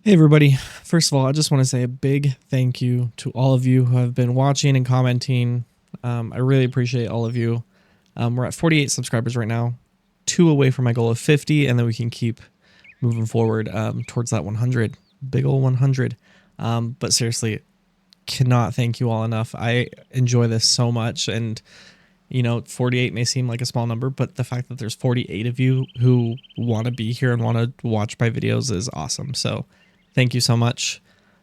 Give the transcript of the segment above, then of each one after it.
Hey everybody, first of all, I just want to say a big thank you to all of you who have been watching and commenting. I really appreciate all of you. We're at 48 subscribers right now, 2 away from my goal of 50, and then we can keep moving forward towards that 100, big ol' 100. But seriously, cannot thank you all enough. I enjoy this so much, and 48 may seem like a small number, but the fact that there's 48 of you who want to be here and want to watch my videos is awesome. So thank you so much.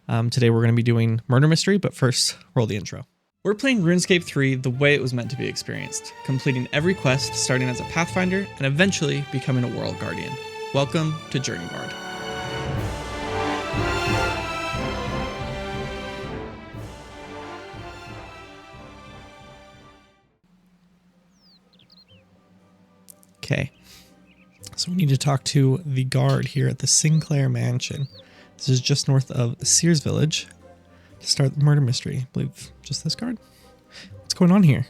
Today we're going to be doing Murder Mystery, but first, roll the intro. We're playing RuneScape 3 the way it was meant to be experienced, completing every quest starting as a Pathfinder and eventually becoming a World Guardian. Welcome to JourneyBard. Okay, so we need to talk to the guard here at the Sinclair Mansion. This is just north of Sears Village to start the murder mystery. I believe just this guard. What's going on here?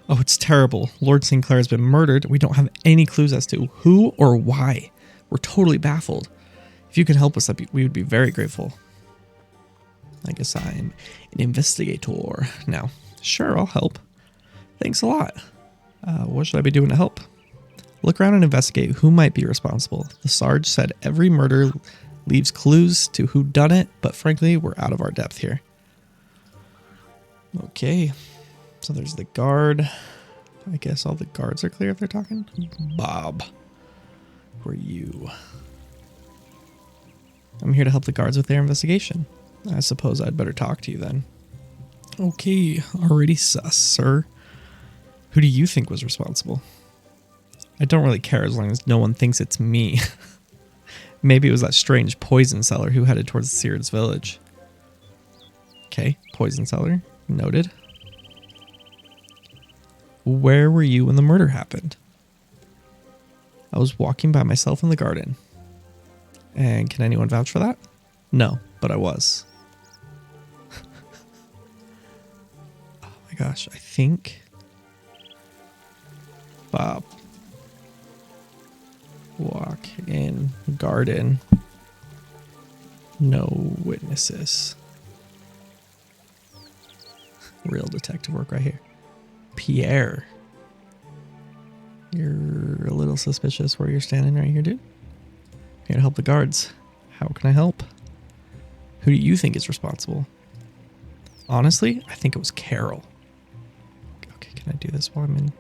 Oh, it's terrible. Lord Sinclair has been murdered. We don't have any clues as to who or why. We're totally baffled. If you could help us, we would be very grateful. I guess I'm an investigator now. Sure, I'll help. Thanks a lot. What should I be doing to help? Look around and investigate who might be responsible. The Sarge said every murder leaves clues to who done it, but frankly, we're out of our depth here. Okay, so there's the guard. I guess all the guards are clear if they're talking. Bob, who are you? I'm here to help the guards with their investigation. I suppose I'd better talk to you then. Okay, already sus, sir. Who do you think was responsible? I don't really care as long as no one thinks it's me. Maybe it was that strange poison seller who headed towards Sears Village. Okay, poison seller. Noted. Where were you when the murder happened? I was walking by myself in the garden. And can anyone vouch for that? No, but I was. Oh my gosh, I think Bob. Walk in garden. No witnesses. Real detective work right here. Pierre. You're a little suspicious where you're standing right here, dude. Here to help the guards. How can I help? Who do you think is responsible? Honestly, I think it was Carol. Okay, can I do this while I'm in?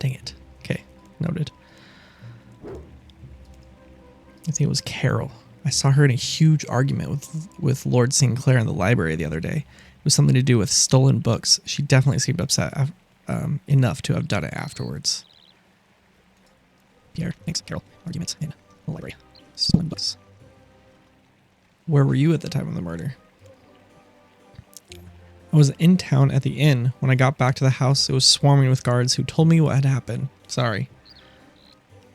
Dang it. Okay, noted. I think it was Carol. I saw her in a huge argument with Lord Sinclair in the library the other day. It was something to do with stolen books. She definitely seemed upset enough to have done it afterwards. Pierre, thanks, Carol. Arguments in the library. Stolen books. Where were you at the time of the murder? I was in town at the inn. When I got back to the house, it was swarming with guards who told me what had happened. Sorry.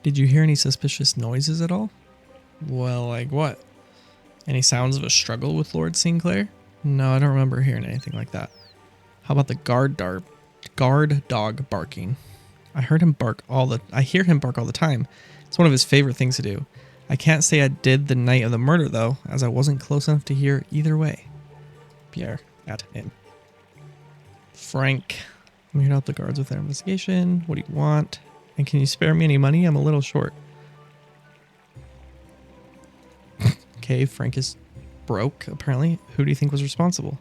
Did you hear any suspicious noises at all? Well, like what? Any sounds of a struggle with Lord Sinclair? No, I don't remember hearing anything like that. How about the guard dog barking? I hear him bark all the time. It's one of his favorite things to do. I can't say I did the night of the murder though, as I wasn't close enough to hear either way. Pierre at inn. Frank. I'm here to help the guards with their investigation. What do you want? And can you spare me any money? I'm a little short. Okay, Frank is broke, apparently. Who do you think was responsible?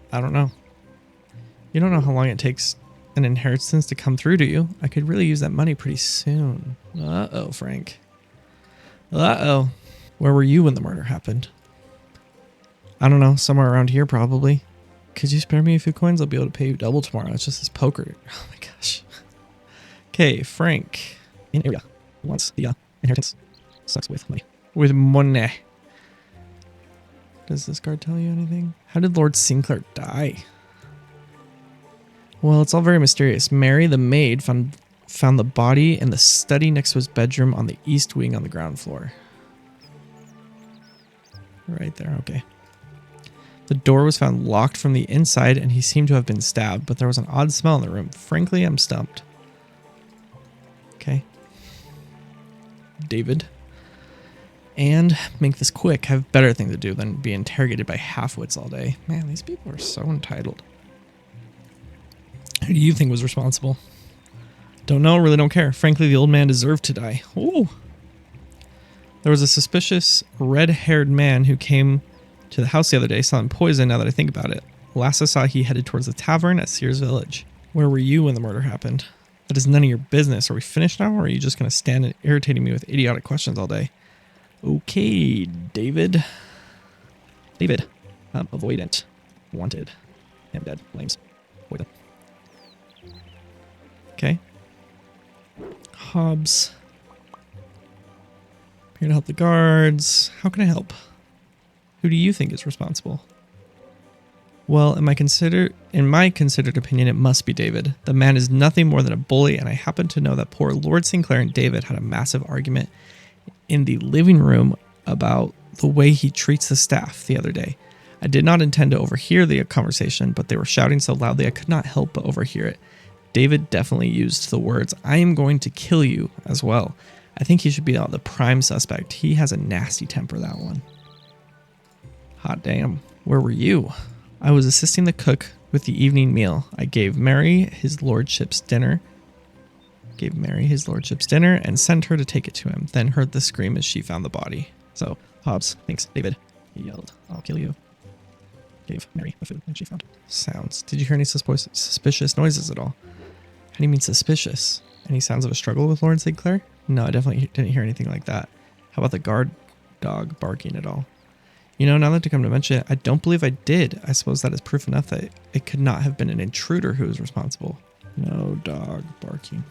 I don't know. You don't know how long it takes an inheritance to come through to you. I could really use that money pretty soon. Uh-oh, Frank. Uh-oh. Where were you when the murder happened? I don't know, somewhere around here probably. Could you spare me a few coins? I'll be able to pay you double tomorrow. It's just this poker. Oh my gosh. Okay, Frank. In area. Wants the inheritance. Sucks with money. With money. Does this card tell you anything? How did Lord Sinclair die? Well, it's all very mysterious. Mary, the maid, found the body in the study next to his bedroom on the east wing on the ground floor. Right there, okay. The door was found locked from the inside and he seemed to have been stabbed, but there was an odd smell in the room. Frankly, I'm stumped. Okay. David. and make this quick. I have better things to do than be interrogated by half-wits all day. Man, these people are so entitled. Who do you think was responsible? Don't know, really don't care. Frankly, the old man deserved to die. Ooh. There was a suspicious red-haired man who came to the house the other day selling poison, now that I think about it. Last I saw, he headed towards the tavern at Sears Village. Where were you when the murder happened? That is none of your business. Are we finished now, or are you just going to stand and irritating me with idiotic questions all day? Okay, David. David. Avoidant. Wanted. I'm dead. Flames. Avoidant. Okay. Hobbs. Here to help the guards. How can I help? Who do you think is responsible? Well, in my considered opinion, it must be David. The man is nothing more than a bully, and I happen to know that poor Lord Sinclair and David had a massive argument in the living room about the way he treats the staff the other day. I did not intend to overhear the conversation, but they were shouting so loudly I could not help but overhear it. David definitely used the words, "I am going to kill you," as well. I think he should be the prime suspect. He has a nasty temper, that one. Hot damn. Where were you? I was assisting the cook with the evening meal. I gave Mary his lordship's dinner. And sent her to take it to him. Then heard the scream as she found the body. So, Hobbs, thanks, David. He yelled, "I'll kill you." Gave Mary the food and she found sounds. Did you hear any suspicious noises at all? How do you mean suspicious? Any sounds of a struggle with Lord Sinclair? No, I definitely didn't hear anything like that. How about the guard dog barking at all? You know, now that you come to mention it, I don't believe I did. I suppose that is proof enough that it could not have been an intruder who was responsible. No dog barking.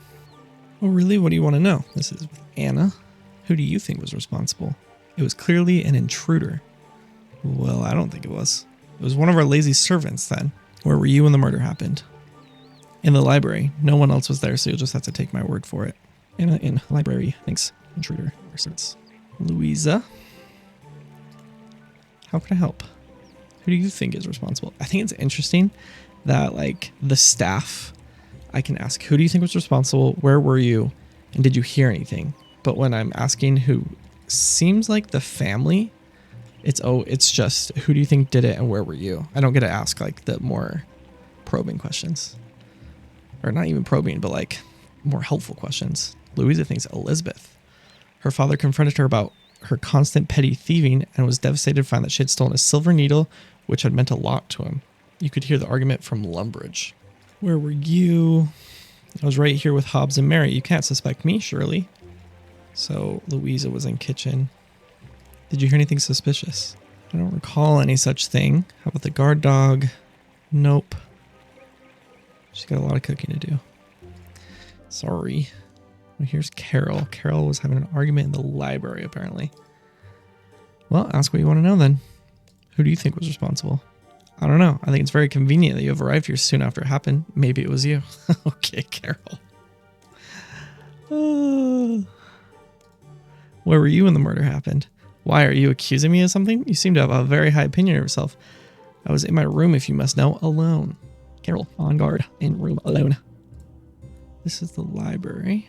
Oh, really? What do you want to know? This is with Anna. Who do you think was responsible? It was clearly an intruder. Well, I don't think it was. It was one of our lazy servants then. Where were you when the murder happened? In the library. No one else was there, so you'll just have to take my word for it. Anna in library. Thanks, intruder. Or servants. Louisa. How can I help? Who do you think is responsible? I think it's interesting that, like, the staff, I can ask, who do you think was responsible? Where were you? And did you hear anything? But when I'm asking who seems like the family, it's just, who do you think did it and where were you? I don't get to ask, like, the more probing questions. Or not even probing, but, like, more helpful questions. Louisa thinks Elizabeth. Her father confronted her about her constant petty thieving and was devastated to find that she had stolen a silver needle, which had meant a lot to him. You could hear the argument from Lumbridge. Where were you? I was right here with Hobbs and Mary. You can't suspect me, surely. So Louisa was in kitchen. Did you hear anything suspicious? I don't recall any such thing. How about the guard dog? Nope. She's got a lot of cooking to do. Sorry. Here's Carol. Carol was having an argument in the library, apparently. Well, ask what you want to know then. Who do you think was responsible? I don't know. I think it's very convenient that you have arrived here soon after it happened. Maybe it was you. Okay, Carol. Where were you when the murder happened? Why, are you accusing me of something? You seem to have a very high opinion of yourself. I was in my room, if you must know, alone. Carol, on guard, in room, alone. This is the library.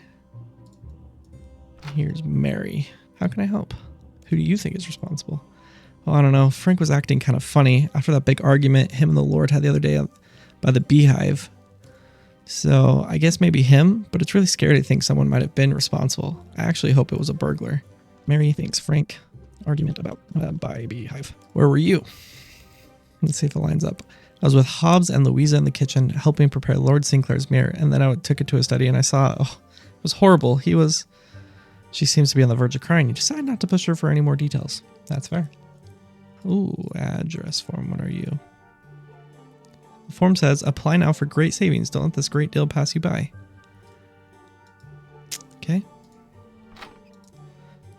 Here's Mary. How can I help? Who do you think is responsible? Well, I don't know. Frank was acting kind of funny after that big argument him and the Lord had the other day by the beehive. So I guess maybe him, but it's really scary to think someone might have been responsible. I actually hope it was a burglar. Mary thinks Frank. Argument about by beehive. Where were you? Let's see if it lines up. I was with Hobbs and Louisa in the kitchen helping prepare Lord Sinclair's mirror, and then I took it to a study and I saw, it was horrible. She seems to be on the verge of crying. You decide not to push her for any more details. That's fair. Ooh, address form. What are you? The form says, apply now for great savings. Don't let this great deal pass you by. Okay.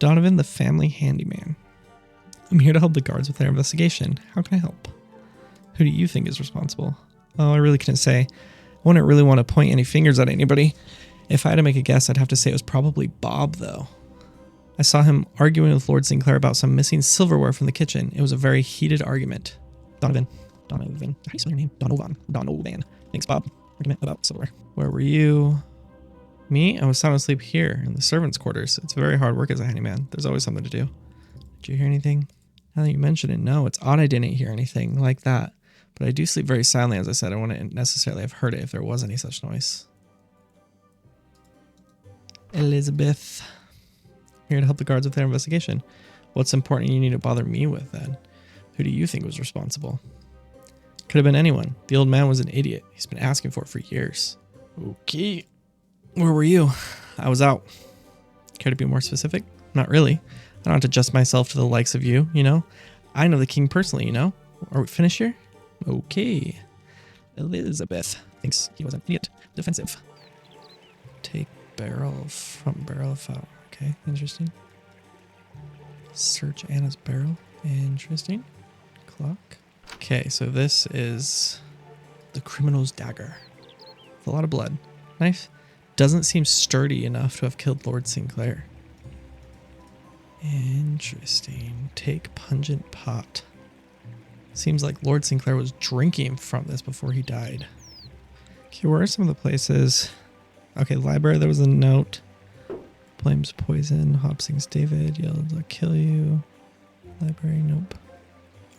Donovan, the family handyman. I'm here to help the guards with their investigation. How can I help? Who do you think is responsible? Oh, I really couldn't say. I wouldn't really want to point any fingers at anybody. If I had to make a guess, I'd have to say it was probably Bob, though. I saw him arguing with Lord Sinclair about some missing silverware from the kitchen. It was a very heated argument. Donovan. How do you spell your name? Donovan. Thanks, Bob. Argument about silverware. Where were you? Me? I was sound asleep here in the servants' quarters. It's very hard work as a handyman. There's always something to do. Did you hear anything? Now that you mention it, no, it's odd I didn't hear anything like that. But I do sleep very silently, as I said. I wouldn't necessarily have heard it if there was any such noise. Elizabeth. Here to help the guards with their investigation. What's important you need to bother me with, then? Who do you think was responsible? Could have been anyone. The old man was an idiot. He's been asking for it for years. Okay. Where were you? I was out. Care to be more specific? Not really. I don't have to adjust myself to the likes of you, you know? I know the king personally, you know? Are we finished here? Okay. Elizabeth thinks he was an idiot. Defensive. Take barrel from barrel of flour. Okay, interesting. Search Anna's barrel. Interesting. Clock. Okay, so this is the criminal's dagger. With a lot of blood. Nice. Doesn't seem sturdy enough to have killed Lord Sinclair. Interesting. Take pungent pot. Seems like Lord Sinclair was drinking from this before he died. Okay, where are some of the places? Okay, library, there was a note. Blames poison. Hob sings David. Yells, I'll kill you. Library, nope.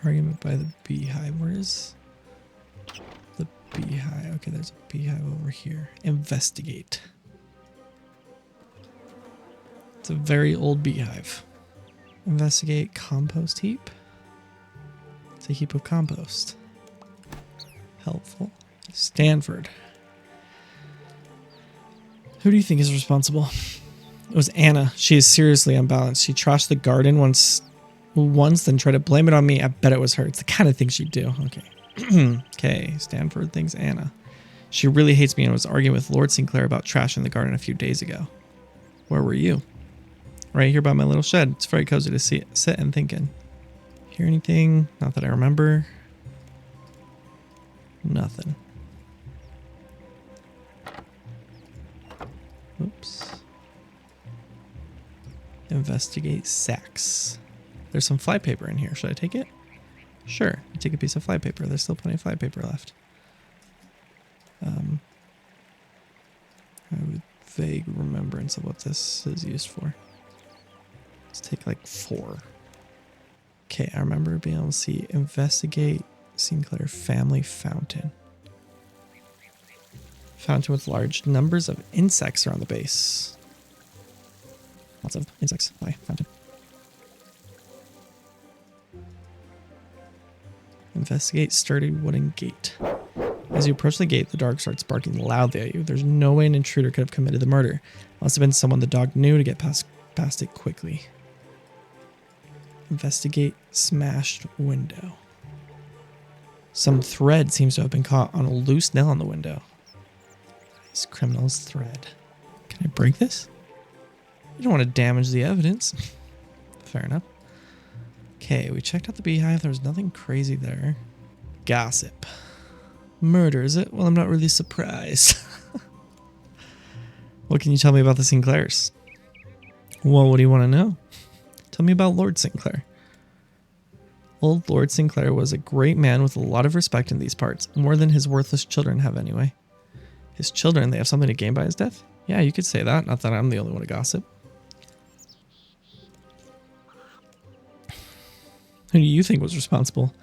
Argument by the beehive. Where is the beehive? Okay, there's a beehive over here. Investigate. It's a very old beehive. Investigate compost heap. It's a heap of compost. Helpful. Stanford. Who do you think is responsible? It was Anna. She is seriously unbalanced. She trashed the garden once, then tried to blame it on me. I bet it was her. It's the kind of thing she'd do. Okay. Okay. Stanford thinks Anna. She really hates me and was arguing with Lord Sinclair about trashing the garden a few days ago. Where were you? Right here by my little shed. It's very cozy to sit and thinking. Hear anything? Not that I remember. Nothing. Oops. Investigate sacks. There's some flypaper in here. Should I take it? Sure. Take a piece of flypaper. There's still plenty of flypaper left. I have a vague remembrance of what this is used for. Let's take like 4. Okay, I remember being able to see investigate Sinclair family fountain. Fountain with large numbers of insects around the base. Lots of insects. Hi, fountain. Investigate sturdy wooden gate. As you approach the gate, the dog starts barking loudly at you. There's no way an intruder could have committed the murder. Must have been someone the dog knew to get past it quickly. Investigate smashed window. Some thread seems to have been caught on a loose nail on the window. This criminal's thread. Can I break this? You don't want to damage the evidence. Fair enough. Okay, we checked out the beehive. There was nothing crazy there. Gossip. Murder, is it? Well, I'm not really surprised. What can you tell me about the Sinclairs? Well, what do you want to know? Tell me about Lord Sinclair. Old Lord Sinclair was a great man with a lot of respect in these parts. More than his worthless children have anyway. His children, they have something to gain by his death? Yeah, you could say that. Not that I'm the only one to gossip. Who do you think was responsible?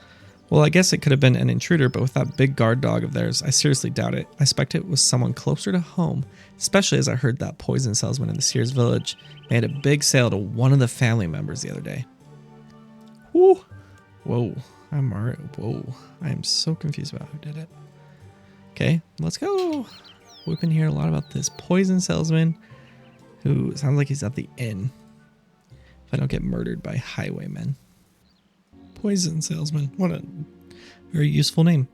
Well, I guess it could have been an intruder, but with that big guard dog of theirs, I seriously doubt it. I expect it was someone closer to home, especially as I heard that poison salesman in the Sears village made a big sale to one of the family members the other day. Woo! Whoa. Whoa. I am so confused about who did it. Okay, let's go. We've been hearing a lot about this poison salesman who sounds like he's at the inn. If I don't get murdered by highwaymen. Poison salesman. What a very useful name.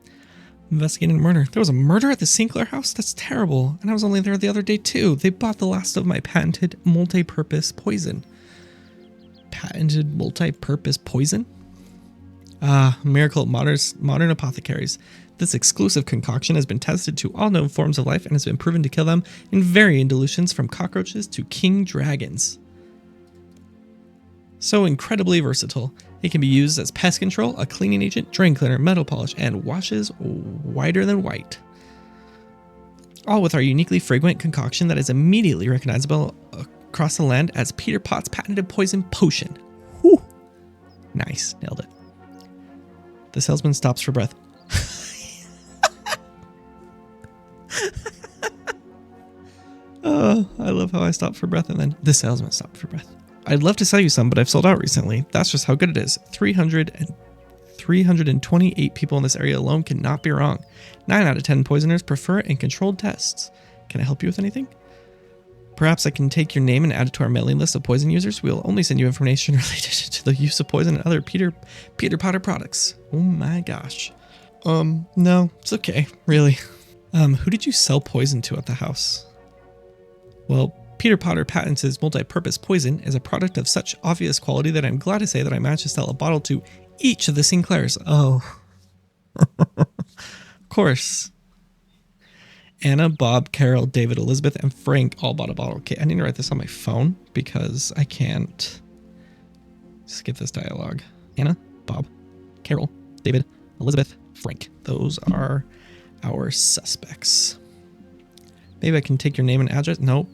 Investigating murder. There was a murder at the Sinclair house? That's terrible. And I was only there the other day too. They bought the last of my patented multi-purpose poison. Patented multi-purpose poison? Ah, miracle of modern apothecaries. This exclusive concoction has been tested to all known forms of life and has been proven to kill them in varying dilutions from cockroaches to king dragons. So incredibly versatile. It can be used as pest control, a cleaning agent, drain cleaner, metal polish, and washes whiter than white. All with our uniquely fragrant concoction that is immediately recognizable across the land as Peter Pot's patented poison potion. Whew. Nice. Nailed it. The salesman stops for breath. Oh, I love how I stopped for breath and then the salesman stopped for breath. I'd love to sell you some, but I've sold out recently. That's just how good it is. 328 people in this area alone cannot be wrong. 9 out of 10 poisoners prefer it in controlled tests. Can I help you with anything? Perhaps I can take your name and add it to our mailing list of poison users. We'll only send you information related to the use of poison and other Peter Potter products. Oh my gosh. No, it's okay, really. Who did you sell poison to at the house? Well, Peter Potter patents his multi-purpose poison as a product of such obvious quality that I'm glad to say that I managed to sell a bottle to each of the Sinclairs. Oh. Of course. Anna, Bob, Carol, David, Elizabeth, and Frank all bought a bottle. Okay, I need to write this on my phone because I can't skip this dialogue. Anna, Bob, Carol, David, Elizabeth, Frank. Those are our suspects. Maybe I can take your name and address. Nope.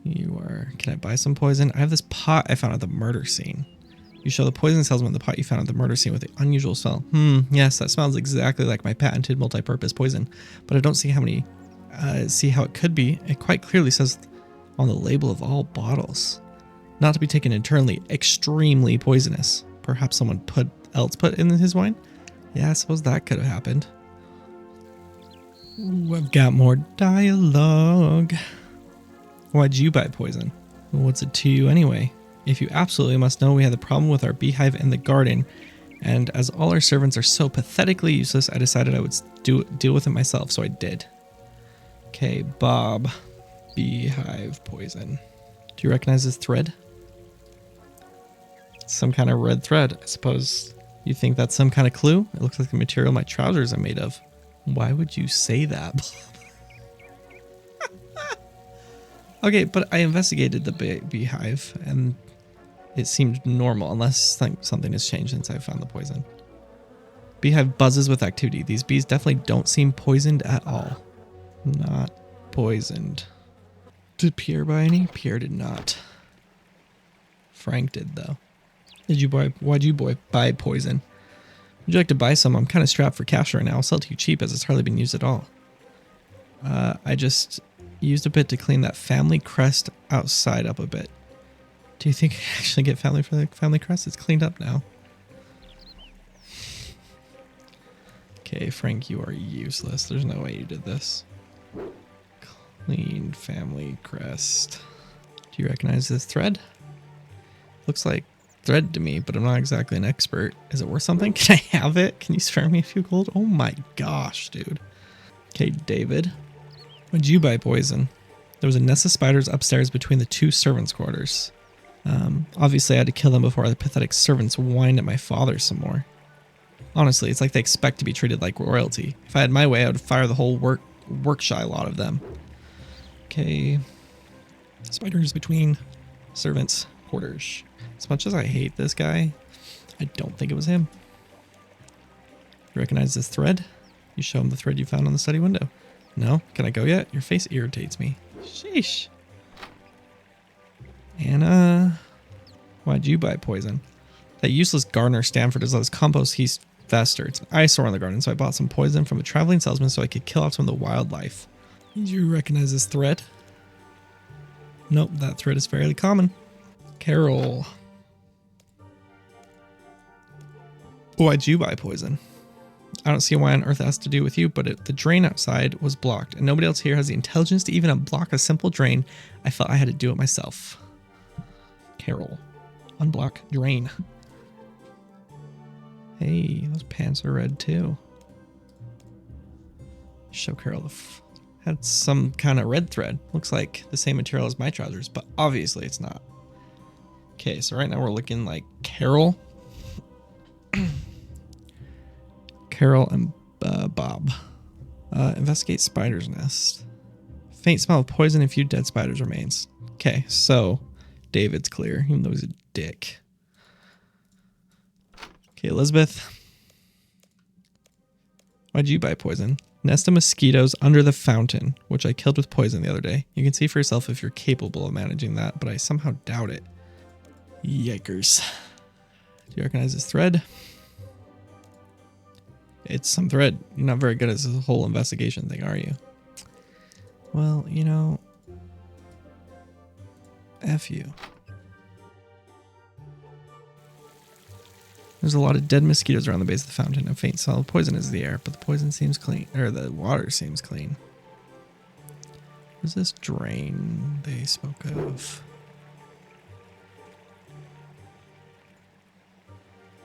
You are... Can I buy some poison? I have this pot I found at the murder scene. You show the poison salesman the pot you found at the murder scene with the unusual smell. Yes, that smells exactly like my patented multi-purpose poison, but I don't see how it could be. It quite clearly says on the label of all bottles, not to be taken internally, extremely poisonous. Perhaps someone else put in his wine? Yeah, I suppose that could have happened. Ooh, I've got more dialogue. Why'd you buy poison? What's it to you anyway? If you absolutely must know, we had the problem with our beehive in the garden, and as all our servants are so pathetically useless, I decided I would deal with it myself, so I did. Okay, Bob. Beehive poison. Do you recognize this thread? Some kind of red thread. I suppose you think that's some kind of clue? It looks like the material my trousers are made of. Why would you say that? Okay, but I investigated the beehive, and it seemed normal, unless something has changed since I found the poison. Beehive buzzes with activity. These bees definitely don't seem poisoned at all. Not poisoned. Did Pierre buy any? Pierre did not. Frank did, though. Why'd you buy poison? Would you like to buy some? I'm kind of strapped for cash right now. I'll sell it to you cheap as it's hardly been used at all. I just used a bit to clean that family crest outside up a bit. Do you think I actually get family for the family crest? It's cleaned up now. Okay, Frank, you are useless. There's no way you did this. Clean family crest. Do you recognize this thread? Looks like thread to me, but I'm not exactly an expert. Is it worth something? Can I have it? Can you spare me a few gold? Oh my gosh, dude. Okay, David. When'd you buy poison? There was a nest of spiders upstairs between the 2 servants' quarters. Obviously I had to kill them before the pathetic servants whined at my father some more. Honestly, it's like they expect to be treated like royalty. If I had my way, I would fire the whole work-shy lot of them. Okay. Spiders between servants' quarters. As much as I hate this guy, I don't think it was him. You recognize this thread? You show him the thread you found on the study window. No? Can I go yet? Your face irritates me. Sheesh. Anna, why'd you buy poison? That useless gardener Stanford has let his compost yeast fester. It's an eyesore in the garden, so I bought some poison from a traveling salesman so I could kill off some of the wildlife. Did you recognize this thread? Nope, that thread is fairly common. Carol. Why'd you buy poison? I don't see why on earth it has to do with you, but the drain outside was blocked, and nobody else here has the intelligence to even unblock a simple drain. I felt I had to do it myself. Carol. Unblock drain. Hey, those pants are red too. Show Carol had some kind of red thread. Looks like the same material as my trousers, but obviously it's not. Okay, so right now we're looking like Carol. Carol and Bob. Investigate spider's nest. Faint smell of poison and few dead spiders remains. Okay, so David's clear, even though he's a dick. Okay, Elizabeth. Why'd you buy poison? Nest of mosquitoes under the fountain, which I killed with poison the other day. You can see for yourself if you're capable of managing that, but I somehow doubt it. Yikers. Do you recognize this thread? It's some thread. You're not very good at this whole investigation thing, are you? Well, you know, F you. There's a lot of dead mosquitoes around the base of the fountain. A faint smell of poison is in the air, but the poison seems clean, or the water seems clean. Where's this drain they spoke of?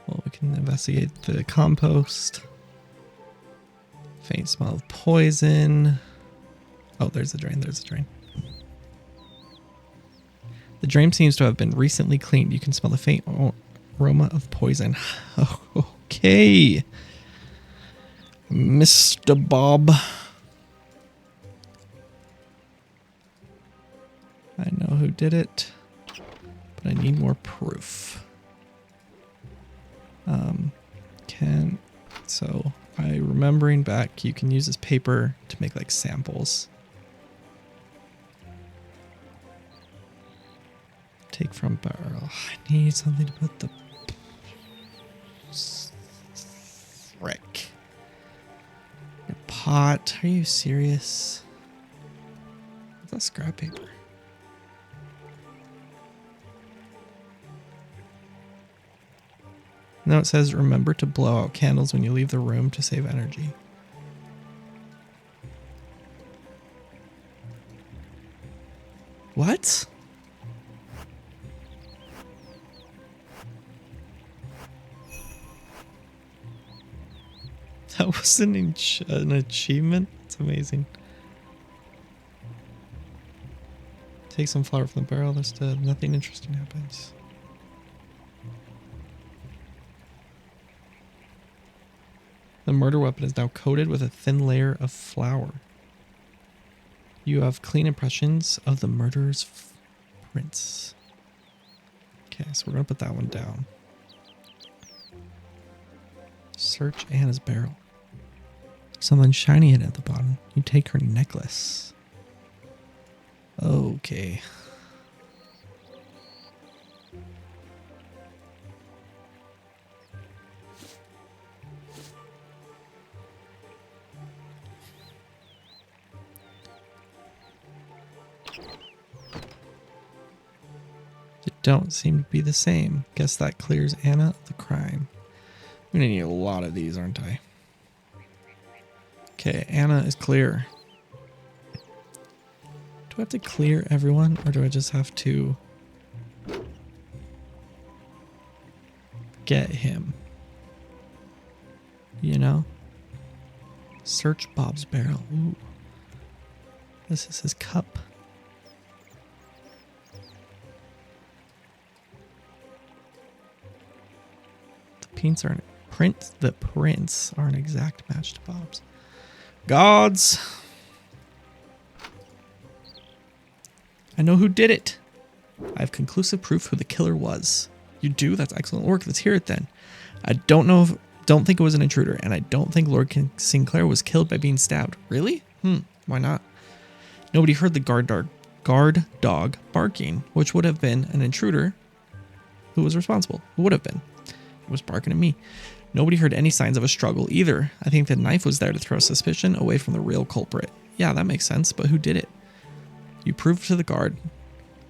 Well, we can investigate the compost. Faint smell of poison. Oh, there's the drain. There's the drain. The drain seems to have been recently cleaned. You can smell the faint aroma of poison. Oh, okay. Mr. Bob. I know who did it, but I need more proof. So remembering back, you can use this paper to make like samples. Take from barrel. I need something to put the frick. A pot. Are you serious? What's that scrap paper? Now it says, remember to blow out candles when you leave the room to save energy. What? That was an achievement? It's amazing. Take some flour from the barrel. Instead, nothing interesting happens. The murder weapon is now coated with a thin layer of flour. You have clean impressions of the murderer's prints. Okay, so we're going to put that one down. Search Anna's barrel. Something shiny hidden at the bottom. You take her necklace. Okay. They don't seem to be the same. Guess that clears Anna of the crime. I'm gonna need a lot of these, aren't I? Okay, Anna is clear. Do I have to clear everyone, or do I just have to get him? You know? Search Bob's barrel. Ooh. This is his cup. The prints are an exact match to Bob's. Gods! I know who did it. I have conclusive proof who the killer was. You do? That's excellent work. Let's hear it then. I don't think it was an intruder, and I don't think Lord Sinclair was killed by being stabbed. Really? Why not? Nobody heard the guard dog barking, which would have been an intruder. Who was responsible? Who would have been? It was barking at me. Nobody heard any signs of a struggle either. I think the knife was there to throw suspicion away from the real culprit. Yeah, that makes sense, but who did it? You proved to the guard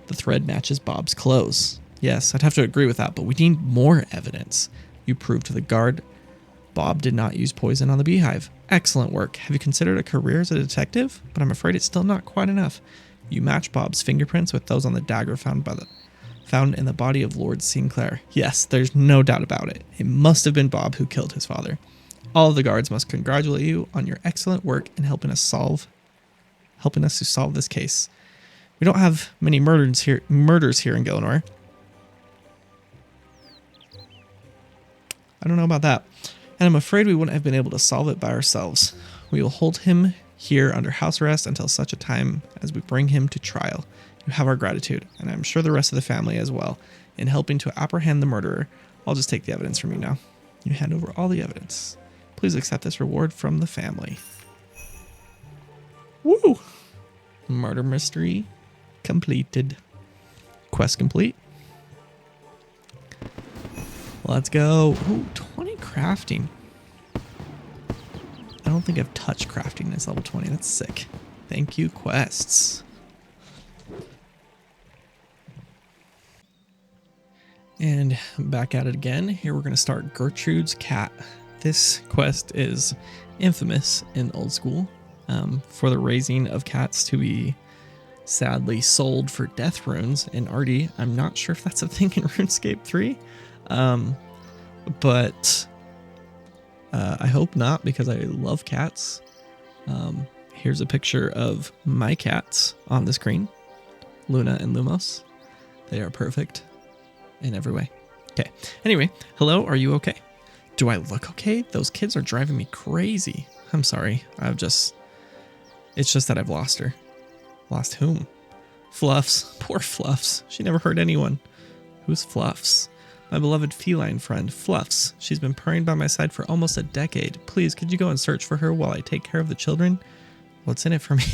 the thread matches Bob's clothes. Yes, I'd have to agree with that, but we need more evidence. You proved to the guard Bob did not use poison on the beehive. Excellent work. Have you considered a career as a detective? But I'm afraid it's still not quite enough. You match Bob's fingerprints with those on the dagger found in the body of Lord Sinclair. Yes, there's no doubt about it. It must have been Bob who killed his father. All of the guards must congratulate you on your excellent work in helping us to solve this case. We don't have many murders here in Gielinor. I don't know about that. And I'm afraid we wouldn't have been able to solve it by ourselves. We will hold him here under house arrest until such a time as we bring him to trial. You have our gratitude, and I'm sure the rest of the family as well, in helping to apprehend the murderer. I'll just take the evidence from you now. You hand over all the evidence. Please accept this reward from the family. Woo! Murder mystery completed. Quest complete. Let's go. Ooh, 20 crafting. I don't think I've touched crafting as level 20. That's sick. Thank you, quests. And back at it again. Here we're going to start Gertrude's Cat. This quest is infamous in old school for the raising of cats to be sadly sold for death runes in Arty. I'm not sure if that's a thing in RuneScape 3, but I hope not, because I love cats. Here's a picture of my cats on the screen, Luna and Lumos. They are perfect in every way. Okay. Anyway, hello, are you okay? Do I look okay? Those kids are driving me crazy. I'm sorry. It's just that I've lost her. Lost whom? Fluffs. Poor Fluffs. She never hurt anyone. Who's Fluffs? My beloved feline friend, Fluffs. She's been purring by my side for almost a decade. Please, could you go and search for her while I take care of the children? What's in it for me?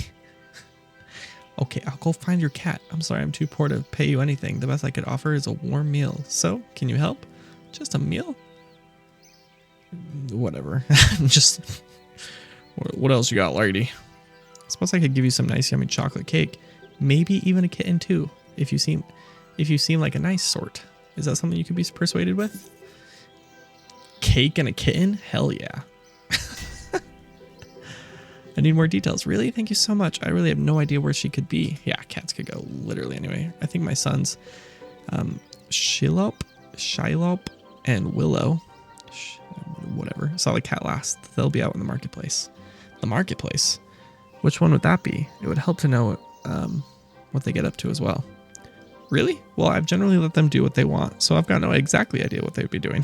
Okay, I'll go find your cat. I'm sorry, I'm too poor to pay you anything. The best I could offer is a warm meal. So, can you help? Just a meal? Whatever. Just... What else you got, lady? I suppose I could give you some nice yummy chocolate cake. Maybe even a kitten too, if you seem like a nice sort. Is that something you could be persuaded with? Cake and a kitten? Hell yeah. I need more details. Really? Thank you so much. I really have no idea where she could be. Yeah, cats could go literally anyway. I think my sons, Shiloh, and Willow, whatever, saw the cat last. They'll be out in the marketplace. The marketplace? Which one would that be? It would help to know what they get up to as well. Really? Well, I've generally let them do what they want, so I've got no exactly idea what they would be doing.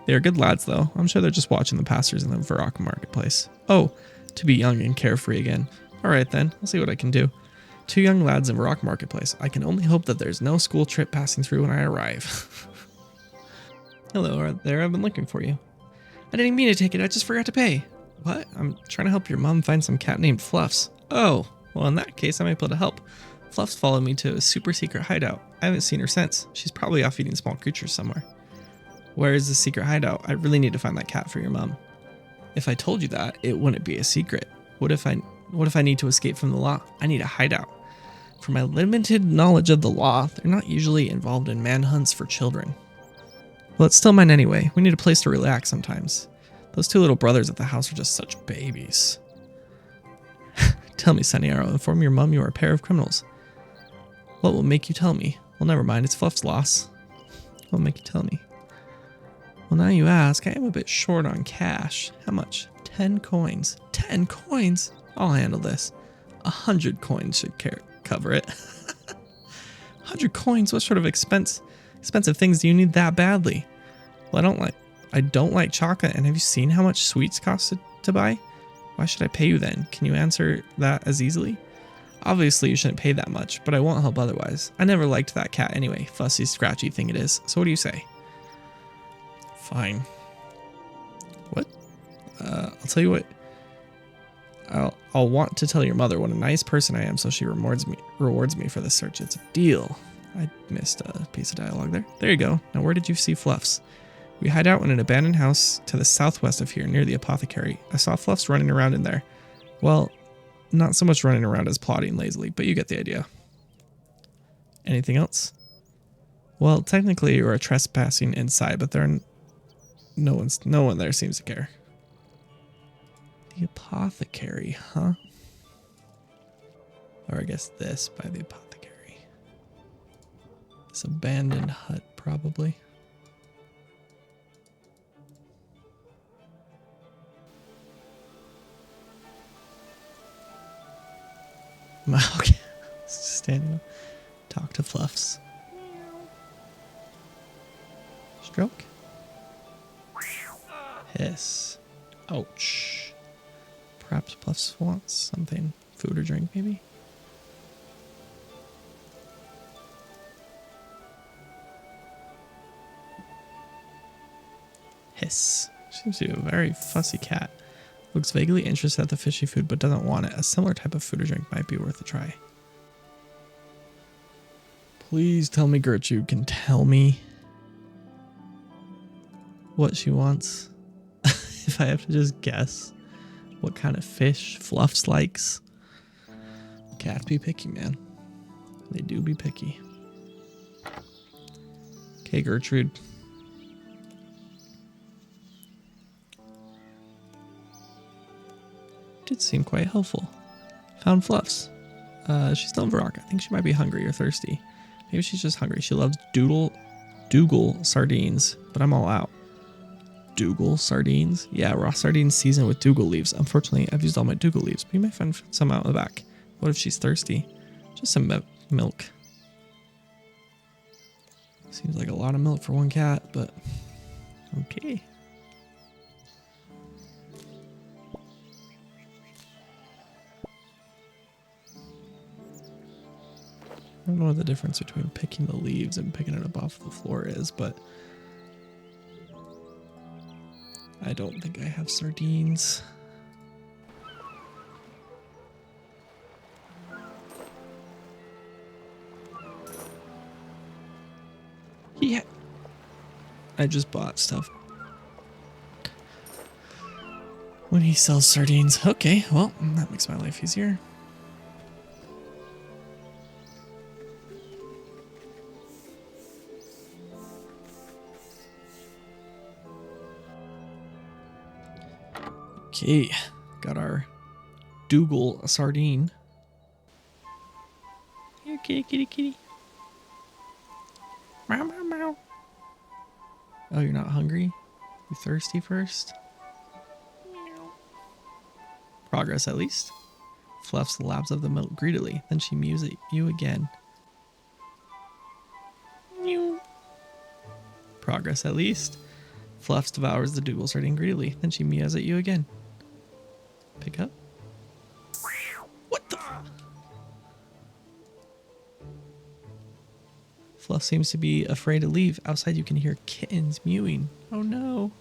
They are good lads, though. I'm sure they're just watching the pastors in the Varrock marketplace. Oh, to be young and carefree again. All right, then. I'll see what I can do. 2 young lads in Varrock marketplace. I can only hope that there's no school trip passing through when I arrive. Hello there. I've been looking for you. I didn't mean to take it. I just forgot to pay. What? I'm trying to help your mom find some cat named Fluffs. Oh, well, in that case, I might be able to help. Fluffs followed me to a super secret hideout. I haven't seen her since. She's probably off eating small creatures somewhere. Where is the secret hideout? I really need to find that cat for your mom. If I told you that, it wouldn't be a secret. What if I need to escape from the law? I need a hideout. For my limited knowledge of the law, they're not usually involved in manhunts for children. Well, it's still mine anyway. We need a place to relax sometimes. Those 2 little brothers at the house are just such babies. Tell me, Sunny Arrow, inform your mom you are a pair of criminals. What will make you tell me? Well, never mind. It's Fluff's loss. What will make you tell me? Well, now you ask. I am a bit short on cash. How much? 10 coins. 10 coins? I'll handle this. 100 coins should cover it. 100 coins? What sort of expensive things do you need that badly? Well, I don't like chocolate, and have you seen how much sweets cost to buy? Why should I pay you then? Can you answer that as easily? Obviously, you shouldn't pay that much, but I won't help otherwise. I never liked that cat anyway, fussy, scratchy thing it is. So what do you say? Fine. What? I'll tell you what. I'll want to tell your mother what a nice person I am, so she rewards me for this search. It's a deal. I missed a piece of dialogue there. There you go. Now, where did you see Fluffs? We hide out in an abandoned house to the southwest of here, near the apothecary. I saw Fluffs running around in there. Well, not so much running around as plotting lazily, but you get the idea. Anything else? Well, technically you are trespassing inside, but no one there seems to care. The apothecary, huh? Or I guess this by the apothecary. This abandoned hut, probably. Okay, standing up. Talk to Fluffs. Stroke. Hiss. Ouch. Perhaps Fluffs wants something. Food or drink, maybe? Hiss. Seems to be a very fussy cat. Looks vaguely interested at the fishy food, but doesn't want it. A similar type of food or drink might be worth a try. Please tell me Gertrude can tell me. what she wants. If I have to just guess what kind of fish Fluffs likes. Cats be picky, man. They do be picky. Okay, Gertrude. Did seem quite helpful. Found Fluffs. She's still in Varrock. I think she might be hungry or thirsty. Maybe she's just hungry. She loves Dougal sardines, but I'm all out. Dougal sardines? Yeah, raw sardines seasoned with Dougal leaves. Unfortunately, I've used all my Dougal leaves, but you might find some out in the back. What if she's thirsty? Just some milk. Seems like a lot of milk for one cat, but okay. I don't know what the difference between picking the leaves and picking it up off the floor is, but I don't think I have sardines. Yeah. I just bought stuff when he sells sardines. Okay, well, that makes my life easier. Okay, got our Dougal sardine. Here, kitty, kitty, kitty. Meow, meow, meow. Oh, you're not hungry? You thirsty first? Meow. Progress, at least. Fluffs laps of the milk greedily. Then she mews at you again. Meow. Progress, at least. Fluffs devours the Dougal sardine greedily. Then she meows at you again. Pick up. What the? Fluff seems to be afraid to leave. Outside you can hear kittens mewing. Oh no.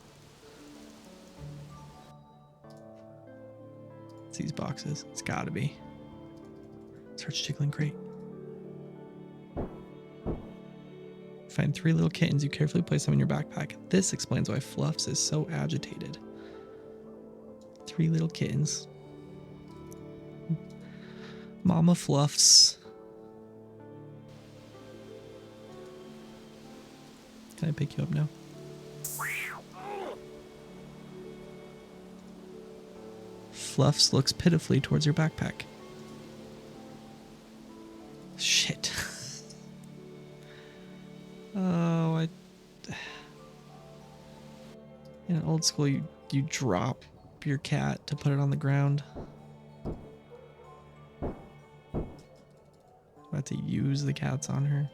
It's these boxes. It's gotta be. Search tickling crate. Find 3 little kittens. You carefully place them in your backpack. This explains why Fluffs is so agitated. 3 little kittens. Mama Fluffs. Can I pick you up now? Fluffs looks pitifully towards your backpack. Shit. Oh, in old school, you drop your cat to put it on the ground. I have to use the cats on her.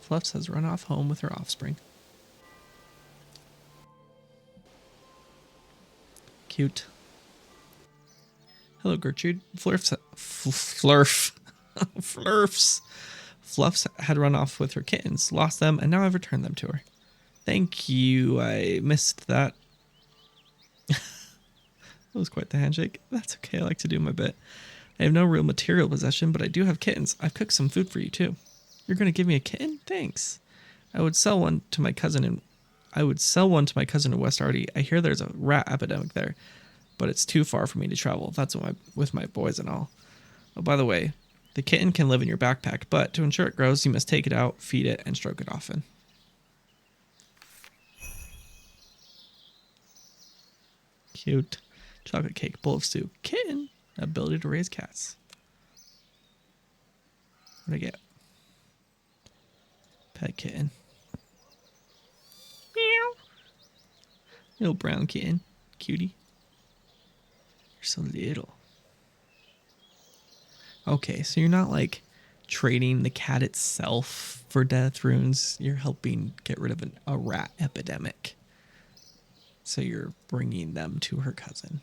Fluffs has run off home with her offspring. Cute. Hello, Gertrude. Flurfs. Fluffs had run off with her kittens, lost them, and now I've returned them to her. Thank you. I missed that. That was quite the handshake. That's okay. I like to do my bit. I have no real material possession, but I do have kittens. I've cooked some food for you too. You're going to give me a kitten? Thanks. I would sell one to my cousin in West Arty. I hear there's a rat epidemic there, but it's too far for me to travel. That's with my boys and all. Oh, by the way, the kitten can live in your backpack, but to ensure it grows, you must take it out, feed it, and stroke it often. Cute. Chocolate cake, bowl of stew. Kitten. Ability to raise cats. What do I get? Pet kitten. Meow. Little brown kitten. Cutie. You're so little. Okay, so you're not like trading the cat itself for death runes. You're helping get rid of a rat epidemic. So you're bringing them to her cousin.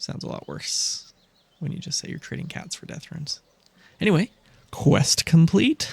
Sounds a lot worse when you just say you're trading cats for death runes. Anyway, quest complete.